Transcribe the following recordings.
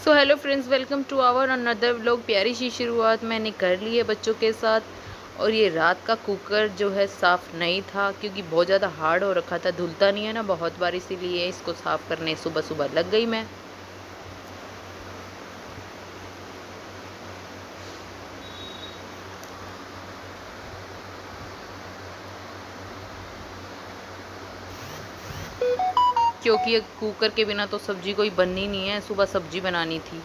So hello friends, welcome to our another vlog. प्यारी सी शुरुआत मैंने कर ली है बच्चों के साथ। और ये रात का कुकर जो है साफ़ नहीं था क्योंकि बहुत ज़्यादा हार्ड हो रखा था, धुलता नहीं है ना बहुत बार, इसीलिए इसको साफ़ करने सुबह सुबह लग गई मैं। क्योंकि ये कुकर के बिना तो सब्ज़ी कोई बननी नहीं है, सुबह सब्ज़ी बनानी थी।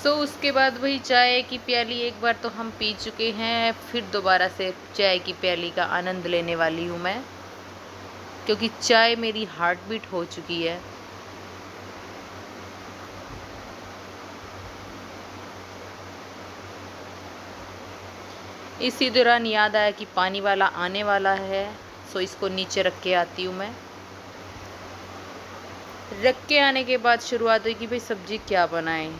सो उसके बाद वही चाय की प्याली एक बार तो हम पी चुके हैं, फिर दोबारा से चाय की प्याली का आनंद लेने वाली हूँ मैं, क्योंकि चाय मेरी हार्ट बीट हो चुकी है। इसी दौरान याद आया कि पानी वाला आने वाला है, सो इसको नीचे रख के आती हूँ मैं। रख के आने के बाद शुरुआत हुई कि भाई सब्जी क्या बनाएं।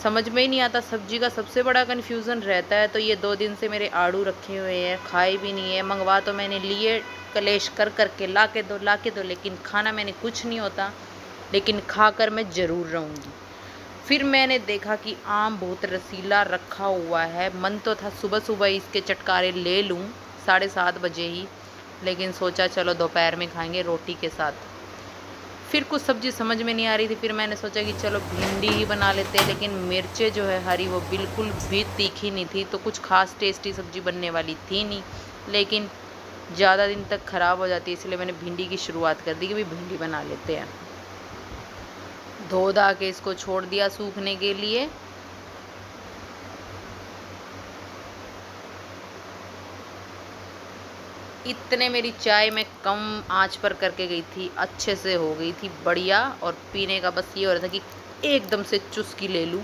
समझ में ही नहीं आता, सब्जी का सबसे बड़ा कन्फ्यूज़न रहता है। तो ये 2 दिन से मेरे आड़ू रखे हुए हैं, खाए भी नहीं है। मंगवा तो मैंने लिए, कलेश कर करके ला के दो, लेकिन खाना मैंने कुछ नहीं होता, लेकिन खा कर मैं ज़रूर रहूँगी। फिर मैंने देखा कि आम बहुत रसीला रखा हुआ है। मन तो था सुबह सुबह इसके चटकारे ले लूँ 7:30 बजे ही, लेकिन सोचा चलो दोपहर में खाएंगे रोटी के साथ। फिर कुछ सब्ज़ी समझ में नहीं आ रही थी, फिर मैंने सोचा कि चलो भिंडी ही बना लेते हैं, लेकिन मिर्चें जो है हरी वो बिल्कुल भी तीखी नहीं थी, तो कुछ खास टेस्टी सब्ज़ी बनने वाली थी नहीं, लेकिन ज़्यादा दिन तक ख़राब हो जाती है, इसलिए मैंने भिंडी की शुरुआत कर दी कि भाई भिंडी बना लेते हैं। धो धा के इसको छोड़ दिया सूखने के लिए। इतने मेरी चाय मैं कम आंच पर करके गई थी, अच्छे से हो गई थी बढ़िया। और पीने का बस ये हो रहा था कि एकदम से चुस्की ले लूँ।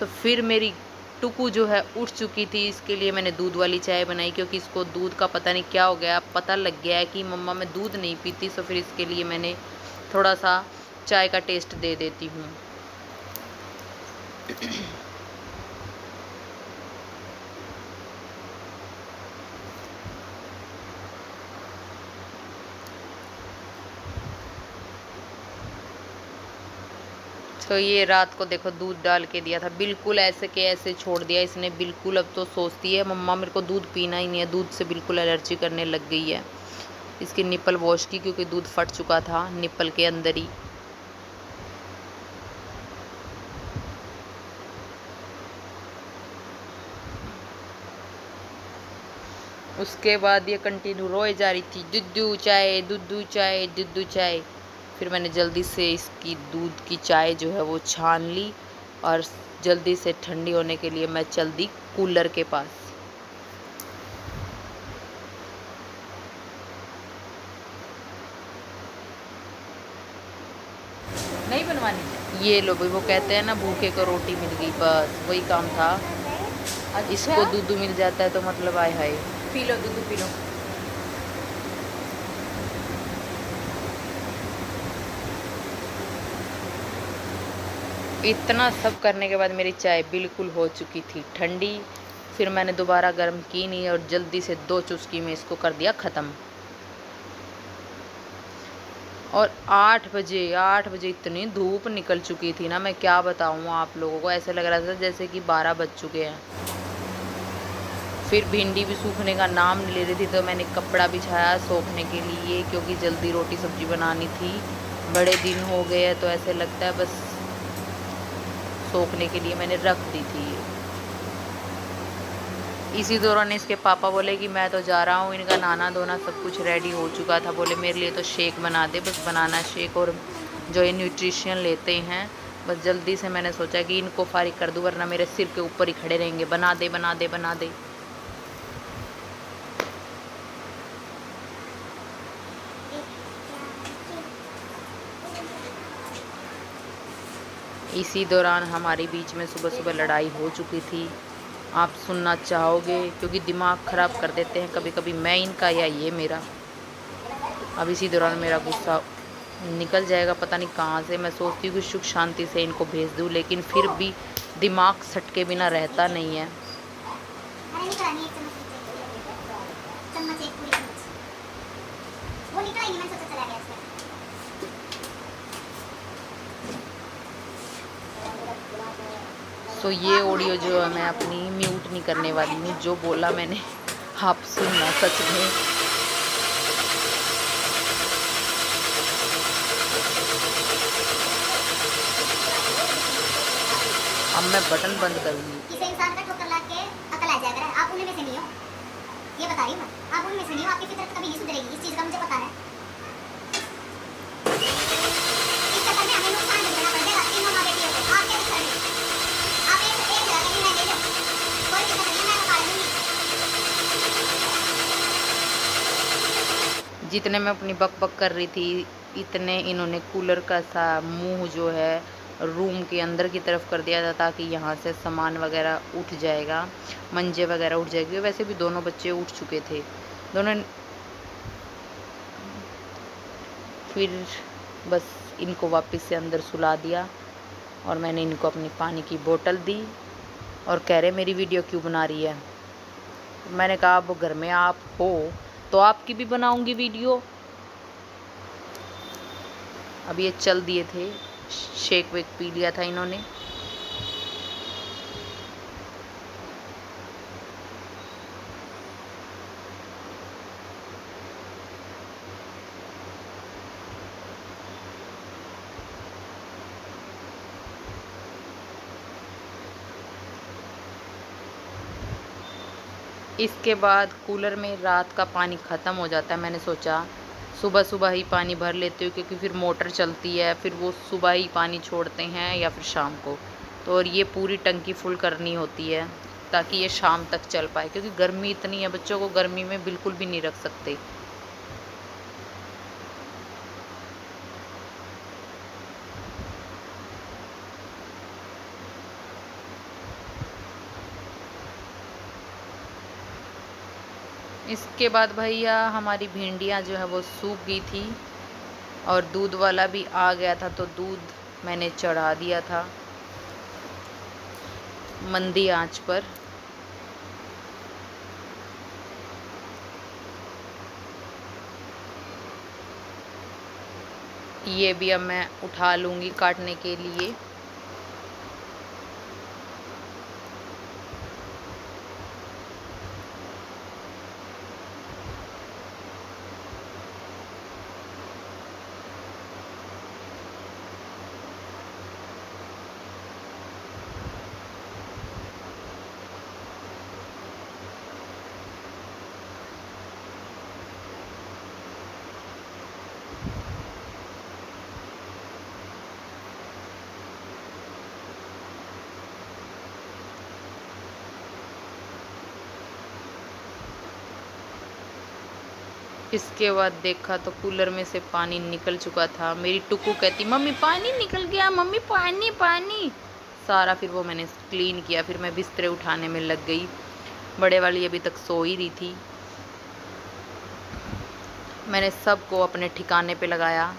तो फिर मेरी टुकू जो है उठ चुकी थी, इसके लिए मैंने दूध वाली चाय बनाई, क्योंकि इसको दूध का पता नहीं क्या हो गया, पता लग गया है कि मम्मा मैं दूध नहीं पीती। तो फिर इसके लिए मैंने थोड़ा सा चाय का टेस्ट दे देती हूँ। तो ये रात को देखो दूध डाल के दिया था, बिल्कुल ऐसे के ऐसे छोड़ दिया इसने बिल्कुल। अब तो सोचती है मम्मा मेरे को दूध पीना ही नहीं है, दूध से बिल्कुल एलर्जी करने लग गई है। इसकी निप्पल वॉश की, क्योंकि दूध फट चुका था निप्पल के अंदर ही। उसके बाद ये कंटिन्यू रोए जा रही थी, दुद्धू चाय दुद्धू चाय दुद्धू चाय। फिर मैंने जल्दी से इसकी दूध की चाय जो है वो छान ली, और जल्दी से ठंडी होने के लिए मैं चल दी कूलर के पास। नहीं बनवानी, ये लो भाई, वो कहते हैं ना भूखे को रोटी मिल गई, बस वही काम था। अच्छा? इसको दूध मिल जाता है तो मतलब आय हाय। पी लो दूध पी लो। इतना सब करने के बाद मेरी चाय बिल्कुल हो चुकी थी ठंडी। फिर मैंने दोबारा गर्म की नहीं, और जल्दी से 2 चुस्की में इसको कर दिया ख़त्म। और 8 बजे इतनी धूप निकल चुकी थी ना, मैं क्या बताऊँ आप लोगों को, ऐसे लग रहा था जैसे कि 12 बज चुके हैं। फिर भिंडी भी सूखने का नाम नहीं ले रही थी, तो मैंने कपड़ा बिछाया सूखने के लिए, क्योंकि जल्दी रोटी सब्जी बनानी थी। बड़े दिन हो गए हैं तो ऐसे लगता है बस सूखने के लिए मैंने रख दी थी। इसी दौरान इसके पापा बोले कि मैं तो जा रहा हूँ, इनका नहाना धोना सब कुछ रेडी हो चुका था। बोले मेरे लिए तो शेक बना दे, बस बनाना शेक, और जो ये न्यूट्रिशन लेते हैं, बस जल्दी से मैंने सोचा कि इनको फारिग कर दूँ, वरना मेरे सिर के ऊपर ही खड़े रहेंगे, बना दे बना दे बना दे। इसी दौरान हमारे बीच में सुबह सुबह लड़ाई हो चुकी थी। आप सुनना चाहोगे, क्योंकि दिमाग ख़राब कर देते हैं कभी कभी, मैं इनका या ये मेरा। अब इसी दौरान मेरा गुस्सा निकल जाएगा पता नहीं कहाँ से। मैं सोचती हूँ कि सुख शांति से इनको भेज दूँ, लेकिन फिर भी दिमाग सटके बिना रहता नहीं है। चम्मच एक पूरी चम्मच वो निकला ही नहीं, मैंने सोचा चला गया इसका। तो ये ऑडियो जो है मैं अपनी म्यूट नहीं करने वाली हूँ, जो बोला मैंने आप सुनना सच में। अब मैं बटन बंद करूँगी। किसी इंसान का ठोकर लग के अकल आ जाएगा, आप उनमें से नहीं हो, ये बता रही हूँ मैं, आप उनमें से नहीं हो, आपकी फितरत कभी नहीं सुधरेगी, इस चीज़ का मुझे पता है। इस चक्कर में हमें नुकसान नहीं देना पड़ेगा तीनों माँ बेटियों को, आपके भी करने। आप एक जगह नहीं, मैं ले लो, कोई दिक्कत नहीं, मैं निकाल दूँगी। जितने मैं अपनी बक बक कर रही थी इतने इन्होंने कूलर का सा मुंह जो है रूम के अंदर की तरफ कर दिया था, ताकि यहाँ से सामान वगैरह उठ जाएगा, मंजे वगैरह उठ जाएगी। वैसे भी दोनों बच्चे उठ चुके थे दोनों। फिर बस इनको वापस से अंदर सुला दिया और मैंने इनको अपनी पानी की बोतल दी और कह रहे मेरी वीडियो क्यों बना रही है। मैंने कहा अब घर में आप हो तो आपकी भी बनाऊंगी वीडियो। अब ये चल दिए थे, शेक वेक पी लिया था इन्होंने। इसके बाद कूलर में रात का पानी ख़त्म हो जाता है। मैंने सोचा सुबह सुबह ही पानी भर लेती हूँ, क्योंकि फिर मोटर चलती है, फिर वो सुबह ही पानी छोड़ते हैं या फिर शाम को। तो और ये पूरी टंकी फुल करनी होती है ताकि ये शाम तक चल पाए, क्योंकि गर्मी इतनी है, बच्चों को गर्मी में बिल्कुल भी नहीं रख सकते। इसके बाद भैया हमारी भिंडियाँ जो है वो सूख गई थी और दूध वाला भी आ गया था, तो दूध मैंने चढ़ा दिया था मंदी आंच पर। ये भी अब मैं उठा लूँगी काटने के लिए। इसके बाद देखा तो कूलर में से पानी निकल चुका था। मेरी टुकू कहती मम्मी पानी निकल गया, मम्मी पानी पानी। सारा फिर वो मैंने क्लीन किया, फिर मैं बिस्तरे उठाने में लग गई। बड़े वाली अभी तक सो ही रही थी। मैंने सबको अपने ठिकाने पे लगाया।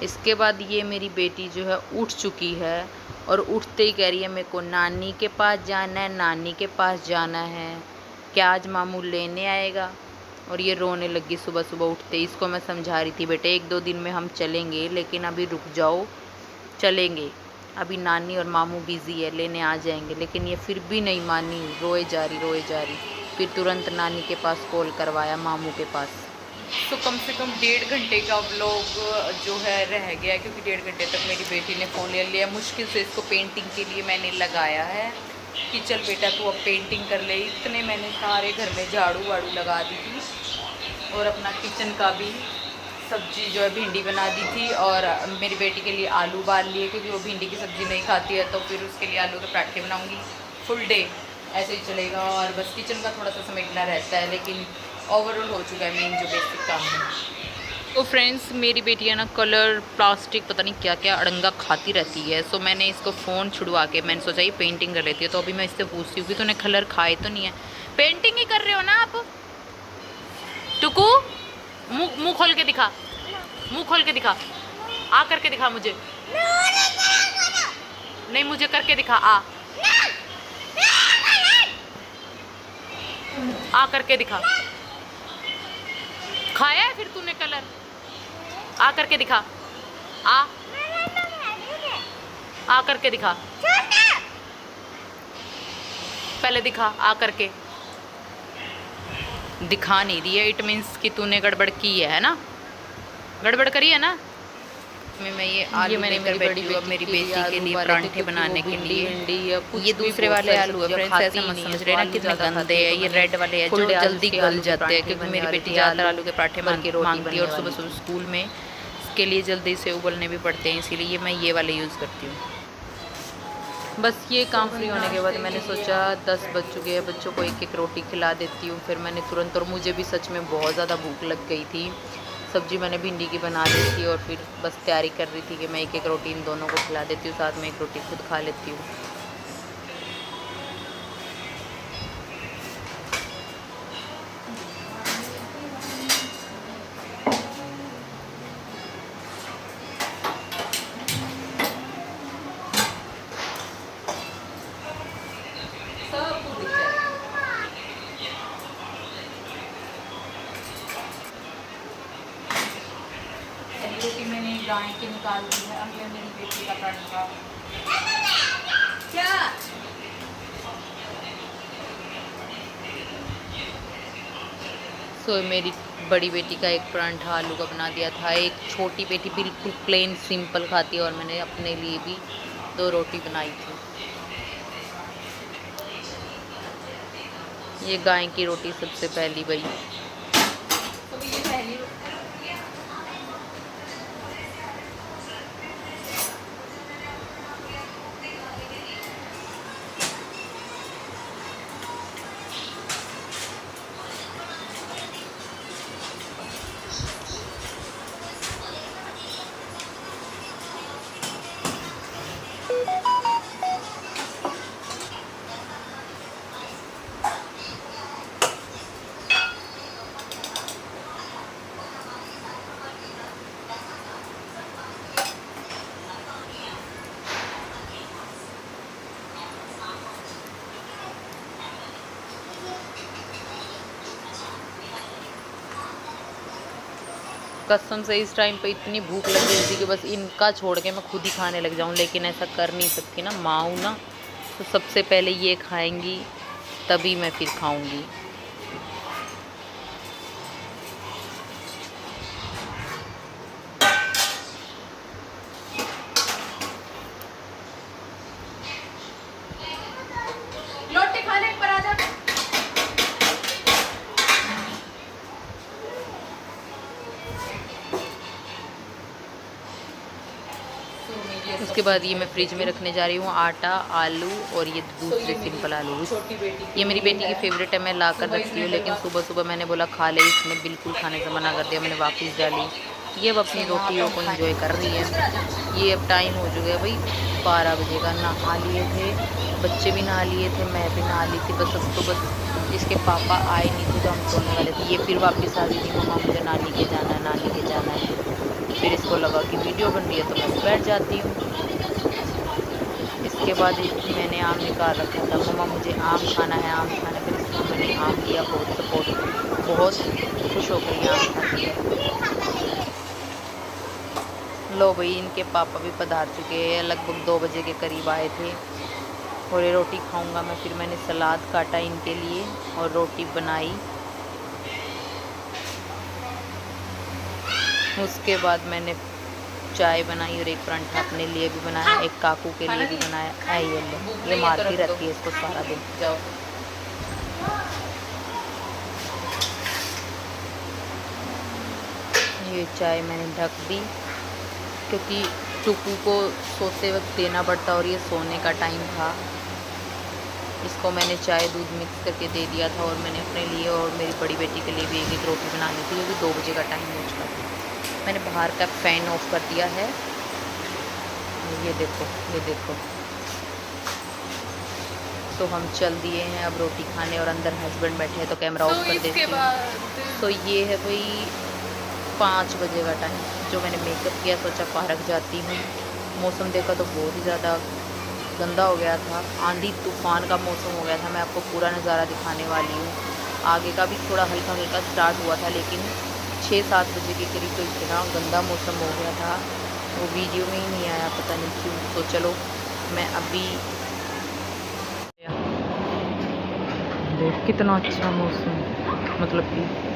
इसके बाद ये मेरी बेटी जो है उठ चुकी है और उठते ही कह रही है मेरे को नानी के पास जाना है, नानी के पास जाना है, क्या आज मामू लेने आएगा। और ये रोने लगी सुबह सुबह उठते ही। इसको मैं समझा रही थी बेटे 1-2 दिन में हम चलेंगे, लेकिन अभी रुक जाओ, चलेंगे, अभी नानी और मामू बिज़ी है, लेने आ जाएंगे। लेकिन ये फिर भी नहीं मानी, रोए जा रही। फिर तुरंत नानी के पास कॉल करवाया, मामू के पास। तो कम से कम 1.5 घंटे का व्लॉग जो है रह गया, क्योंकि 1.5 घंटे तक मेरी बेटी ने फ़ोन ले लिया। मुश्किल से इसको पेंटिंग के लिए मैंने लगाया है कि चल बेटा तू अब पेंटिंग कर ले। इतने मैंने सारे घर में झाड़ू वाड़ू लगा दी थी और अपना किचन का भी सब्जी जो है भिंडी बना दी थी, और मेरी बेटी के लिए आलू उबाल लिए, क्योंकि वो भिंडी की सब्ज़ी नहीं खाती है, तो फिर उसके लिए आलू के पराठे बनाऊँगी। फुल डे ऐसे ही चलेगा और बस किचन का थोड़ा सा समेटना रहता है, लेकिन ओवरऑल हो चुका है मेन जो बेसिक काम है। तो फ्रेंड्स मेरी बेटी है ना कलर प्लास्टिक पता नहीं क्या क्या अड़ंगा खाती रहती है। सो मैंने इसको फ़ोन छुड़वा के मैंने सोचा ये पेंटिंग कर लेती है। तो अभी मैं इससे पूछती हूँ कि तूने कलर खाए तो नहीं है, पेंटिंग ही कर रहे हो ना आप। टुकू मुँह खोल के दिखा, मुँह खोल के दिखा, आ करके दिखा मुझे। नहीं मुझे करके दिखा, आ आ करके दिखा। खाया है फिर तूने कलर? आ करके दिखा। आ करके दिखा, पहले दिखा आ करके। दिखा नहीं रही है, इट मीन्स कि तूने गड़बड़ की है ना, गड़बड़ करी है ना। मैं ये आलू लेकर बैठी हूँ अब मेरी बेटी के लिए परांठे बनाने के लिए। ये दूसरे वाले आलू है फ्रेंड्स, ऐसा मत समझ रहे ना कितने गंदे हैं। ये रेड वाले हैं जो जल्दी गल जाते हैं, क्योंकि मेरी बेटी ज़्यादातर आलू के पराठे मांगती है और सुबह सुबह स्कूल में इसके लिए जल्दी से उबलने भी पड़ते हैं, इसीलिए मैं ये वाले यूज़ करती हूँ। बस ये काम फ्री होने के बाद मैंने सोचा 10 बज चुके हैं, बच्चों को एक एक रोटी खिला देती हूँ। फिर मैंने तुरंत, और मुझे भी सच में बहुत ज़्यादा भूख लग गई थी। सब्जी मैंने भिंडी की बना ली थी और फिर बस तैयारी कर रही थी कि मैं एक एक रोटी इन दोनों को खिला देती हूँ, साथ में एक रोटी खुद खा लेती हूँ। रोटी मैंने गाय की निकाल दी है, अब ये मेरी बेटी का पराठा। क्या? मेरी बड़ी बेटी का एक पराठा आलू का बना दिया था। एक छोटी बेटी बिल्कुल प्लेन सिंपल खाती है और मैंने अपने लिए भी 2 रोटी बनाई थी। ये गाय की रोटी सबसे पहली बई। तो ये पहली कसम से इस टाइम पे इतनी भूख लग रही थी कि बस इनका छोड़ के मैं खुद ही खाने लग जाऊं, लेकिन ऐसा कर नहीं सकती ना, माँ हूँ ना। तो सबसे पहले ये खाएंगी तभी मैं फिर खाऊंगी। लोटे खाने पर आ जा। उसके बाद ये मैं फ्रिज में रखने जा रही हूँ आटा, आलू और ये दूसरे सिंपल आलू। ये मेरी बेटी की फेवरेट है, मैं ला कर रखती हूँ, लेकिन सुबह सुबह मैंने बोला खा ले, इसने बिल्कुल खाने से मना कर दिया। मैंने वापस डाली। ये अब अपनी रोटियों को एंजॉय कर रही है। ये अब टाइम हो चुका है भाई 12 बजे का। नहा लिए थे बच्चे भी, नहा लिए थे, मैं भी नहा ली थी। बस अब तो बस इसके पापा आए नहीं थे तो हम सोने वाले थे। ये फिर वापस आ गई थी, मम्मा मुझे नानी के जाना है, नानी के जाना है। फिर इसको लगा कि वीडियो बन रही है तो मैं बैठ जाती हूँ। इसके बाद मैंने आम निकाल रखा था, मम्मा मुझे आम खाना है, आम खाना है। फिर इसको मैंने आम दिया, बहुत सपोर्ट, बहुत खुश हो गई आम खाती है। लो भाई, इनके पापा भी पधार चुके हैं, लगभग 2 बजे के करीब आए थे। और ये रोटी खाऊंगा मैं। फिर मैंने सलाद काटा इनके लिए और रोटी बनाई। उसके बाद मैंने चाय बनाई और एक परांठा अपने लिए भी बनाया, एक काकू के लिए भी बनाया। ये मारती रहती है इसको सारा दिन। जाओ। ये चाय मैंने ढक दी क्योंकि टुकू को सोते वक्त देना पड़ता और ये सोने का टाइम था। इसको मैंने चाय दूध मिक्स करके दे दिया था और मैंने अपने लिए और मेरी बड़ी बेटी के लिए भी एक एक रोटी बना ली थी, क्योंकि 2 बजे का टाइम हो चुका था। मैंने बाहर का फ़ैन ऑफ कर दिया है। ये देखो, ये देखो। तो हम चल दिए हैं अब रोटी खाने, और अंदर हस्बैंड बैठे हैं तो कैमरा ऑफ कर देती हूँ। तो ये है भाई 5 बजे का टाइम। जो मैंने मेकअप किया, सोचा पार्क जाती हूँ। मौसम देखा तो बहुत ही ज़्यादा गंदा हो गया था, आंधी तूफान का मौसम हो गया था। मैं आपको पूरा नज़ारा दिखाने वाली हूँ। आगे का भी थोड़ा हल्का हल्का स्टार्ट हुआ था, लेकिन 6-7 बजे के करीब तो इतना गंदा मौसम हो गया था, वो वीडियो में ही नहीं आया, पता नहीं क्यों। तो चलो मैं अभी देख कितना अच्छा मौसम, मतलब कि